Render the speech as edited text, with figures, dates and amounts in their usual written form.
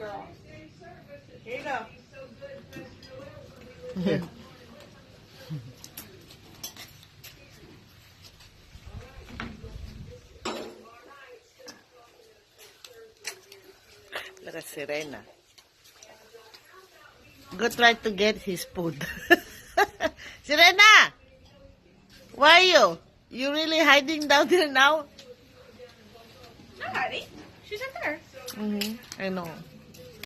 girl. Here you go. Look at Serena. Go try to get his food. Serena! Why are you? You really hiding down there now? Not hiding. She's right there. I know.